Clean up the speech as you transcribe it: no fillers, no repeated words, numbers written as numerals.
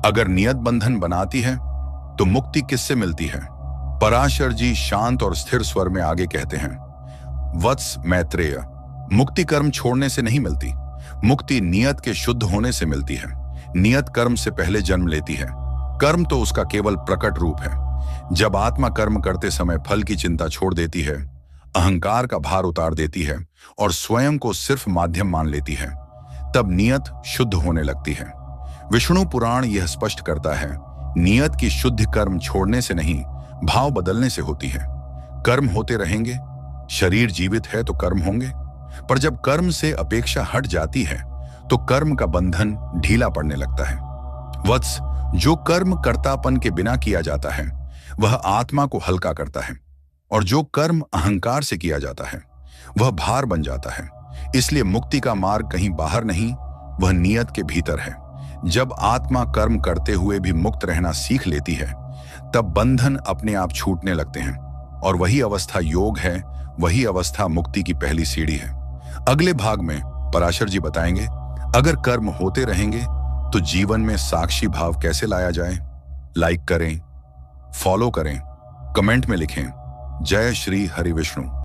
अगर नियत बंधन बनाती है तो मुक्ति किससे मिलती है? पराशर जी शांत और स्थिर स्वर में आगे कहते हैं, वत्स मैत्रेय, मुक्ति कर्म छोड़ने से नहीं मिलती। मुक्ति नियत के शुद्ध होने से मिलती है। नियत कर्म से पहले जन्म लेती है, कर्म तो उसका केवल प्रकट रूप है। जब आत्मा कर्म करते समय फल की चिंता छोड़ देती है, अहंकार का भार उतार देती है और स्वयं को सिर्फ माध्यम मान लेती है, तब नियत शुद्ध होने लगती है। विष्णु पुराण यह स्पष्ट करता है, नियत की शुद्ध कर्म छोड़ने से नहीं, भाव बदलने से होती है। कर्म होते रहेंगे, शरीर जीवित है तो कर्म होंगे, पर जब कर्म से अपेक्षा हट जाती है तो कर्म का बंधन ढीला पड़ने लगता है। वत्स, जो कर्म कर्तापन के बिना किया जाता है वह आत्मा को हल्का करता है, और जो कर्म अहंकार से किया जाता है वह भार बन जाता है। इसलिए मुक्ति का मार्ग कहीं बाहर नहीं, वह नियत के भीतर है। जब आत्मा कर्म करते हुए भी मुक्त रहना सीख लेती है, तब बंधन अपने आप छूटने लगते हैं, और वही अवस्था योग है, वही अवस्था मुक्ति की पहली सीढ़ी है। अगले भाग में पराशर जी बताएंगे, अगर कर्म होते रहेंगे तो जीवन में साक्षी भाव कैसे लाया जाए। लाइक करें, फॉलो करें, कमेंट में लिखें। जय श्री हरि विष्णु।